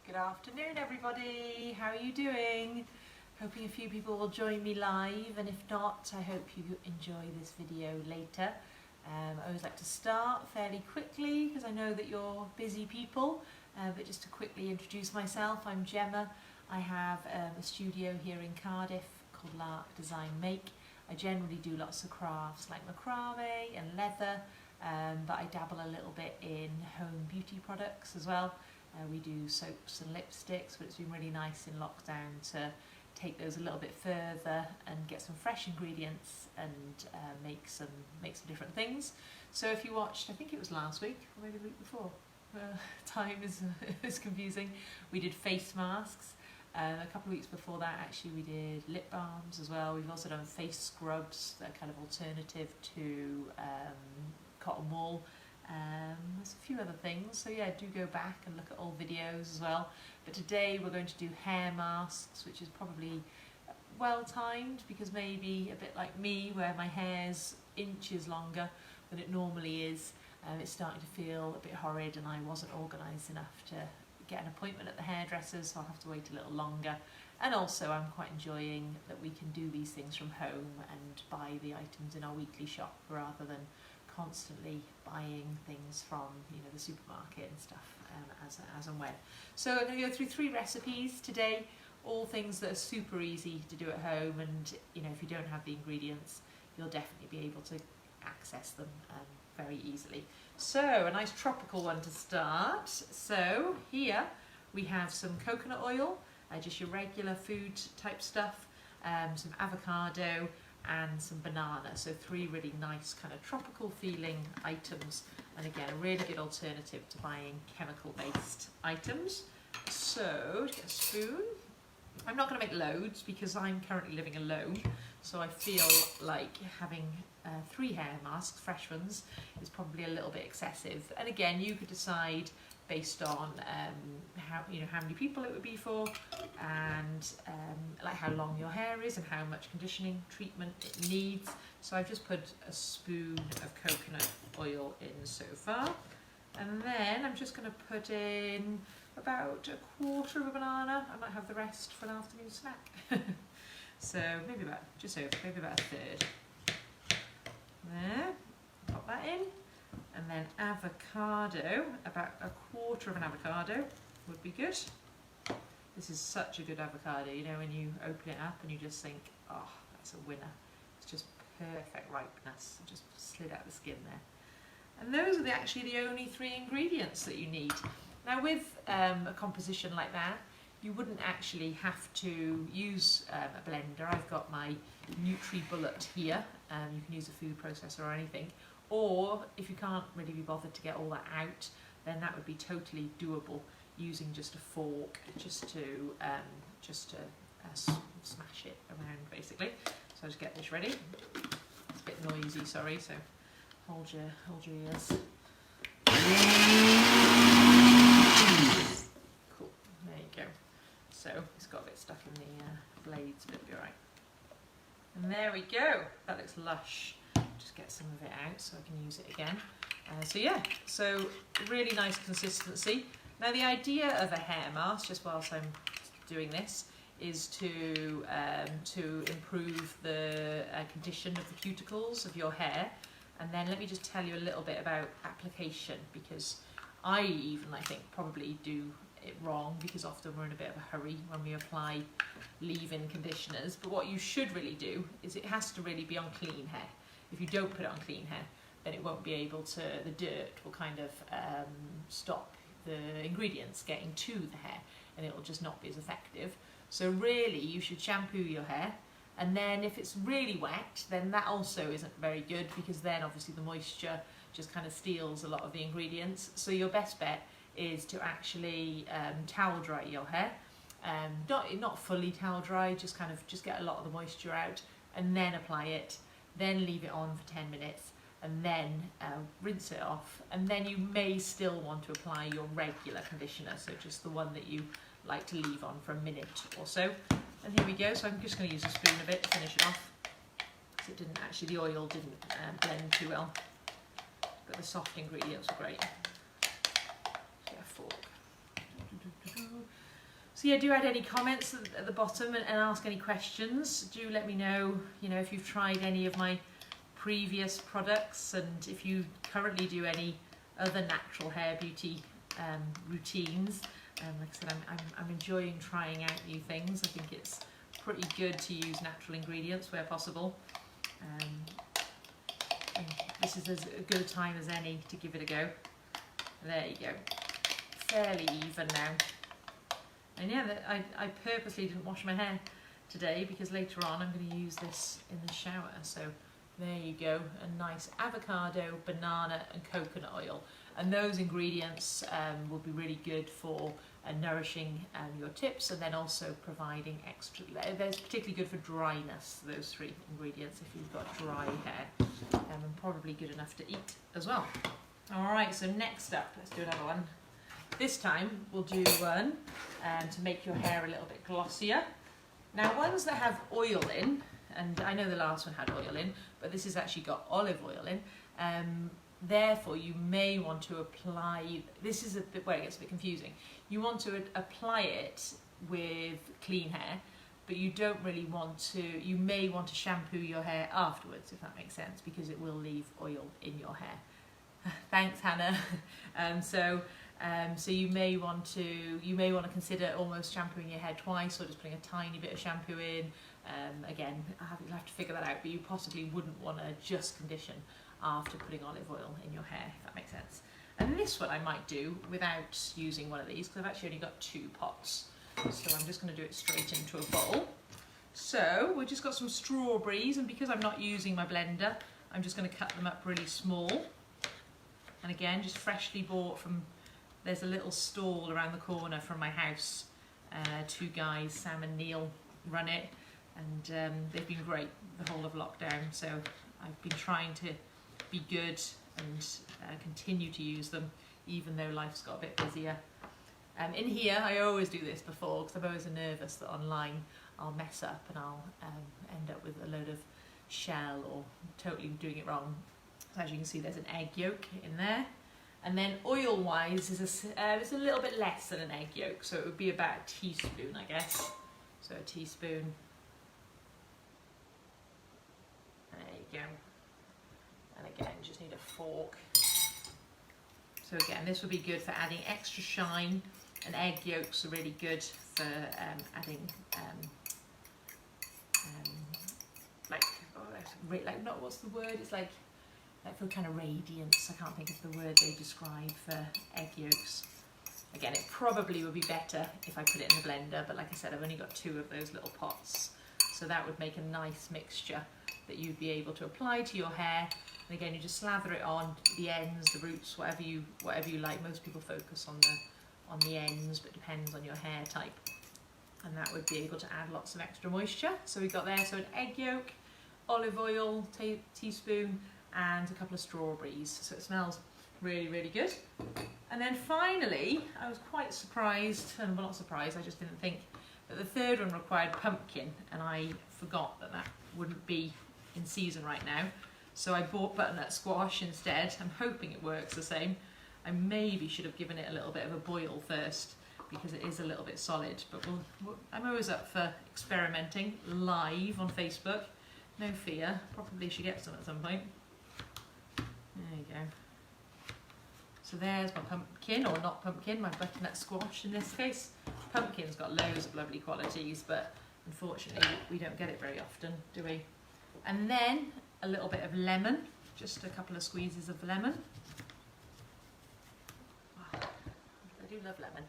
Good afternoon everybody, how are you doing? Hoping a few people will join me live, and if not, I hope you enjoy this video later. I always like to start fairly quickly because I know that you're busy people, but just to quickly introduce myself, I'm Gemma. I have a studio here in Cardiff called Lark Design Make. I generally do lots of crafts like macrame and leather, but I dabble a little bit in home beauty products as well. We do soaps and lipsticks, but it's been really nice in lockdown to take those a little bit further and get some fresh ingredients and make some different things. So if you watched, I think it was last week or maybe the week before, time is confusing, we did face masks. A couple of weeks before that actually we did lip balms as well. We've also done face scrubs, that kind of alternative to cotton wool. There's a few other things, so yeah, do go back and look at old videos as well. But today we're going to do hair masks, which is probably well timed because maybe a bit like me, where my hair's inches longer than it normally is. It's starting to feel a bit horrid and I wasn't organised enough to get an appointment at the hairdresser's, so I'll have to wait a little longer. And also I'm quite enjoying that we can do these things from home and buy the items in our weekly shop rather than constantly buying things from the supermarket and stuff as and when. So I'm going to go through 3 recipes today, all things that are super easy to do at home, and if you don't have the ingredients you'll definitely be able to access them very easily. So a nice tropical one to start. So here we have some coconut oil, just your regular food type stuff, some avocado and some banana. So 3 really nice kind of tropical feeling items, and again a really good alternative to buying chemical based items. So to get a spoon, I'm not going to make loads because I'm currently living alone, so I feel like having 3 hair masks, fresh ones, is probably a little bit excessive. And again, you could decide based on how many people it would be for, and like how long your hair is and how much conditioning treatment it needs. So I've just put a spoon of coconut oil in so far, and then I'm just going to put in about a quarter of a banana. I might have the rest for an afternoon snack. So maybe about a third. There, pop that in. And then avocado, about a quarter of an avocado would be good. This is such a good avocado, when you open it up and you just think, oh, that's a winner. It's just perfect ripeness. Just slid out the skin there. And those are actually the only 3 ingredients that you need. Now with a composition like that, you wouldn't actually have to use a blender. I've got my NutriBullet here. You can use a food processor or anything. Or if you can't really be bothered to get all that out, then that would be totally doable using just a fork, just to smash it around basically. So I'll just get this ready. It's a bit noisy, sorry, so hold your ears. Cool, there you go. So it's got a bit stuck in the blades, but it'll be alright. And there we go. That looks lush. Just get some of it out so I can use it again. So really nice consistency. Now the idea of a hair mask, just whilst I'm doing this, is to improve the condition of the cuticles of your hair. And then let me just tell you a little bit about application, because I think probably do it wrong, because often we're in a bit of a hurry when we apply leave-in conditioners. But what you should really do is it has to really be on clean hair. If you don't put it on clean hair, then it won't be able to, the dirt will kind of stop the ingredients getting to the hair, and it will just not be as effective. So really you should shampoo your hair, and then if it's really wet, then that also isn't very good, because then obviously the moisture just kind of steals a lot of the ingredients. So your best bet is to actually towel dry your hair. Not fully towel dry, just get a lot of the moisture out, and then apply it. Then leave it on for 10 minutes and then rinse it off, and then you may still want to apply your regular conditioner, so just the one that you like to leave on for a minute or so. And here we go. So I'm just going to use a spoon a bit to finish it off, because it didn't actually, the oil didn't blend too well, but the soft ingredients were great. Get a fork. So yeah, do add any comments at the bottom and ask any questions. Do let me know, if you've tried any of my previous products and if you currently do any other natural hair beauty routines. Like I said, I'm enjoying trying out new things. I think it's pretty good to use natural ingredients where possible. And this is as good a time as any to give it a go. There you go. Fairly even now. And yeah, I purposely didn't wash my hair today because later on I'm going to use this in the shower. So there you go, a nice avocado, banana and coconut oil. And those ingredients will be really good for nourishing your tips, and then also providing extra, they're particularly good for dryness, those three ingredients, if you've got dry hair, and probably good enough to eat as well. Alright, so next up, let's do another one. This time we'll do one to make your hair a little bit glossier. Now ones that have oil in, and I know the last one had oil in, but this has actually got olive oil in, therefore you may want to apply, this is a bit where it gets a bit confusing, you want to apply it with clean hair, but you don't really want to, you may want to shampoo your hair afterwards, if that makes sense, because it will leave oil in your hair. Thanks, Hannah. So you may want to consider almost shampooing your hair twice, or just putting a tiny bit of shampoo in. Again, you'll have to figure that out, but you possibly wouldn't want to just condition after putting olive oil in your hair, if that makes sense. And this one I might do without using one of these, because I've actually only got 2 pots. So I'm just going to do it straight into a bowl. So we've just got some strawberries, and because I'm not using my blender, I'm just going to cut them up really small. And again, just freshly bought from, there's a little stall around the corner from my house. 2 guys, Sam and Neil, run it, and they've been great the whole of lockdown. So I've been trying to be good and continue to use them, even though life's got a bit busier. In here, I always do this before, because I'm always nervous that online I'll mess up and I'll end up with a load of shell or totally doing it wrong. So as you can see, there's an egg yolk in there. And then oil-wise, it's a little bit less than an egg yolk, so it would be about a teaspoon, I guess. So a teaspoon. There you go. And again, just need a fork. So again, this would be good for adding extra shine, and egg yolks are really good for adding what's the word? It's like for kind of radiance. I can't think of the word they describe for egg yolks. Again, it probably would be better if I put it in the blender, but like I said, I've only got 2 of those little pots, so that would make a nice mixture that you'd be able to apply to your hair. And again, you just slather it on the ends, the roots, whatever you like. Most people focus on the ends, but it depends on your hair type. And that would be able to add lots of extra moisture. So we've got there, so an egg yolk, olive oil, teaspoon, and a couple of strawberries. So it smells really, really good. And then finally, I was quite surprised, and well, not surprised, I just didn't think that the third one required pumpkin, and I forgot that wouldn't be in season right now. So I bought butternut squash instead. I'm hoping it works the same. I maybe should have given it a little bit of a boil first, because it is a little bit solid, but I'm always up for experimenting live on Facebook. No fear, probably should get some at some point. There you go. So there's my pumpkin, or not pumpkin, my butternut squash in this case. Pumpkin's got loads of lovely qualities, but unfortunately we don't get it very often, do we? And then a little bit of lemon, just a couple of squeezes of lemon. Oh, I do love lemon.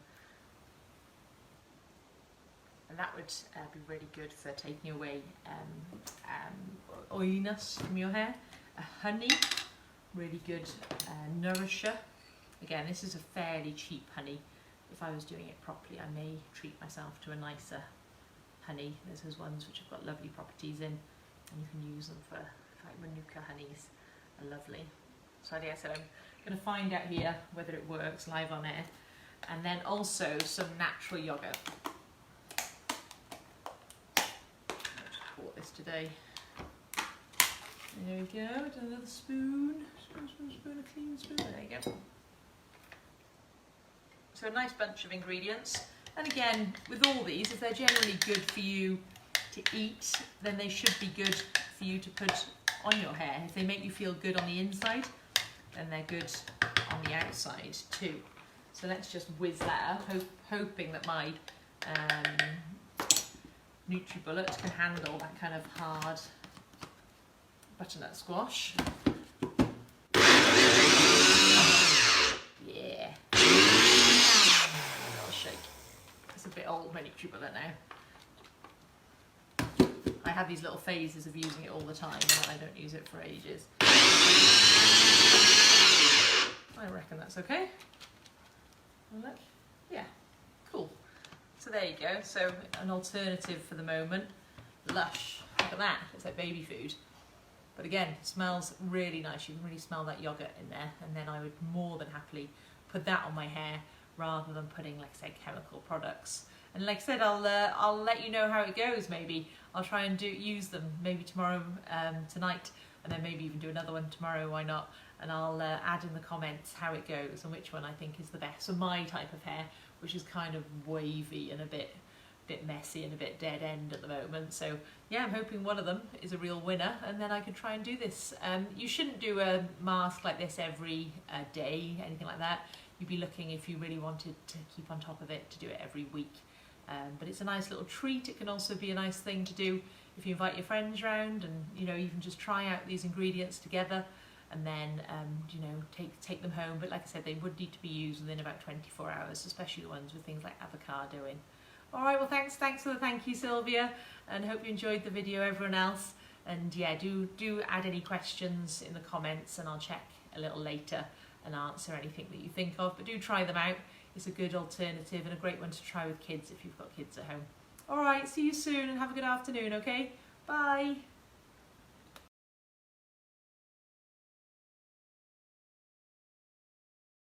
And that would be really good for taking away oiliness from your hair. Honey, really good nourisher. Again, this is a fairly cheap honey. If I was doing it properly, I may treat myself to a nicer honey. There's those ones which have got lovely properties in, and you can use them for like Manuka honeys. Are lovely. So like I said, I'm going to find out here whether it works live on air. And then also some natural yogurt. I just bought this today. There we go, another spoon, a clean spoon, there you go. So a nice bunch of ingredients. And again, with all these, if they're generally good for you to eat, then they should be good for you to put on your hair. If they make you feel good on the inside, then they're good on the outside too. So let's just whiz that up, hoping that my NutriBullet can handle that kind of hard butternut squash. Yeah. A little shake. It's a bit old, my NutriBullet now. I have these little phases of using it all the time and I don't use it for ages. I reckon that's okay. Look. Yeah, cool. So there you go. So an alternative for the moment. Lush. Look at that. It's like baby food. But again, it smells really nice. You can really smell that yogurt in there. And then I would more than happily put that on my hair rather than putting, like I say, chemical products. And like I said, I'll let you know how it goes. Maybe I'll try and use them maybe tomorrow, tonight, and then maybe even do another one tomorrow. Why not? And I'll add in the comments how it goes and which one I think is the best for my type of hair, which is kind of wavy and a bit messy and a bit dead end at the moment. So yeah, I'm hoping one of them is a real winner, and then I can try and do this. You shouldn't do a mask like this every day, anything like that. You'd be looking, if you really wanted to keep on top of it, to do it every week. But it's a nice little treat. It can also be a nice thing to do if you invite your friends round and, you know, even just try out these ingredients together and then, you know, take them home. But like I said, they would need to be used within about 24 hours, especially the ones with things like avocado in. All right, well, thanks for the thank you, Sylvia, and hope you enjoyed the video, everyone else. And yeah, do add any questions in the comments and I'll check a little later and answer anything that you think of. But do try them out. It's a good alternative and a great one to try with kids if you've got kids at home. All right, see you soon and have a good afternoon, okay? Bye.